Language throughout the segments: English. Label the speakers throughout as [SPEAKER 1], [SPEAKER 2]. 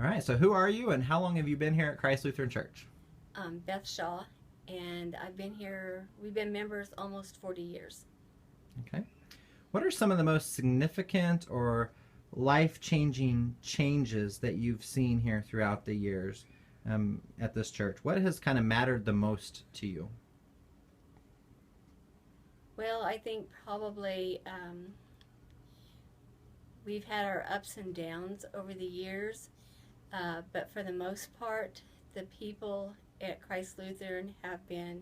[SPEAKER 1] All right, so who are you and how long have you been here at Christ Lutheran Church?
[SPEAKER 2] Beth Shaw, and we've been members almost 40 years.
[SPEAKER 1] Okay. What are some of the most significant or life-changing changes that you've seen here throughout the years at this church? What has kind of mattered the most to you?
[SPEAKER 2] Well, I think probably we've had our ups and downs over the years, but for the most part, the people at Christ Lutheran have been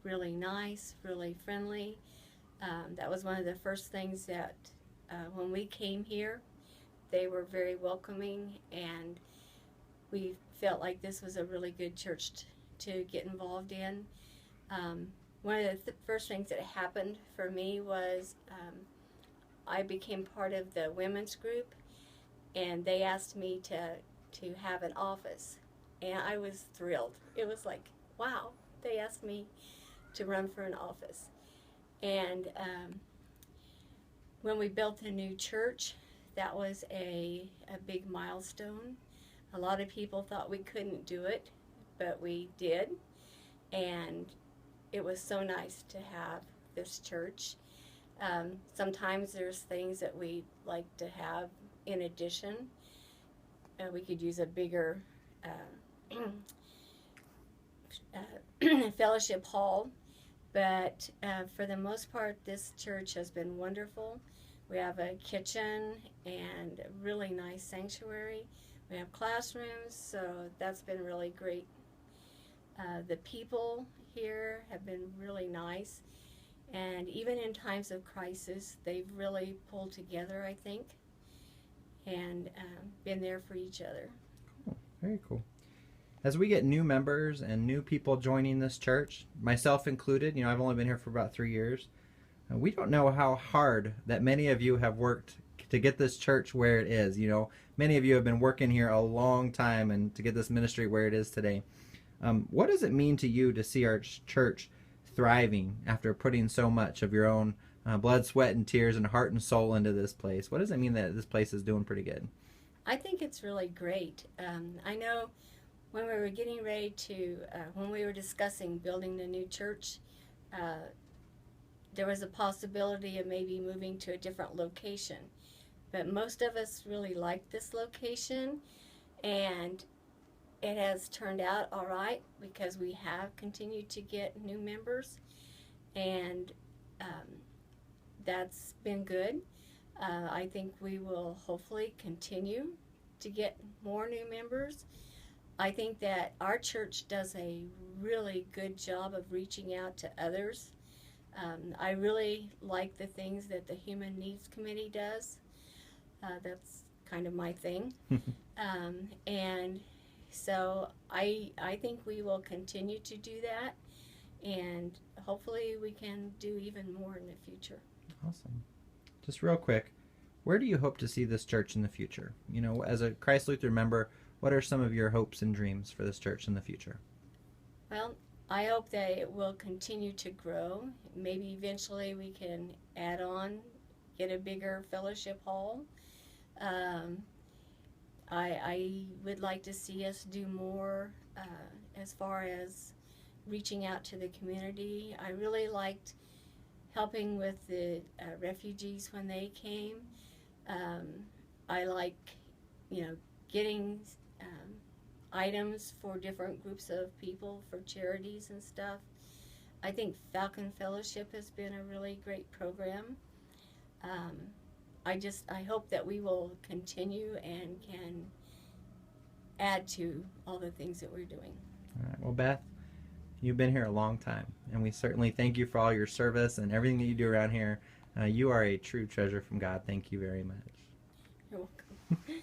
[SPEAKER 2] really nice, really friendly. That was one of the first things that when we came here, they were very welcoming, and we felt like this was a really good church to get involved in. One of the first things that happened for me was I became part of the women's group, and they asked me to have an office, and I was thrilled. It was like, wow, they asked me to run for an office. And when we built a new church, that was a big milestone. A lot of people thought we couldn't do it, but we did. And it was so nice to have this church. Sometimes there's things that we like to have in addition. We could use a bigger fellowship hall, but for the most part, this church has been wonderful. We have a kitchen and a really nice sanctuary. We have classrooms, so that's been really great. The people here have been really nice, and even in times of crisis, they've really pulled together, I think, and been there for each other.
[SPEAKER 1] Cool. Very cool. As we get new members and new people joining this church, myself included, I've only been here for about 3 years. We don't know how hard that many of you have worked to get this church where it is. Many of you have been working here a long time and to get this ministry where it is today. What does it mean to you to see our church thriving after putting so much of your own blood, sweat, and tears and heart and soul into this place? What does it mean that this place is doing pretty good?
[SPEAKER 2] I think it's really great. I know when we were getting ready when we were discussing building the new church, there was a possibility of maybe moving to a different location. But most of us really like this location, and it has turned out all right because we have continued to get new members, and that's been good. I think we will hopefully continue to get more new members. I think that our church does a really good job of reaching out to others. I really like the things that the Human Needs Committee does. That's kind of my thing. And so I think we will continue to do that, and hopefully we can do even more in the future.
[SPEAKER 1] Awesome. Just real quick, where do you hope to see this church in the future? As a Christ Lutheran member, what are some of your hopes and dreams for this church in the future?
[SPEAKER 2] Well, I hope that it will continue to grow. Maybe eventually we can add on, get a bigger fellowship hall. I would like to see us do more as far as reaching out to the community. I really liked helping with the refugees when they came. I like, getting items for different groups of people for charities and stuff. I think Falcon Fellowship has been a really great program. I hope that we will continue and can add to all the things that we're doing.
[SPEAKER 1] All right. Well, Beth, you've been here a long time, and we certainly thank you for all your service and everything that you do around here. You are a true treasure from God. Thank you very much.
[SPEAKER 2] You're welcome.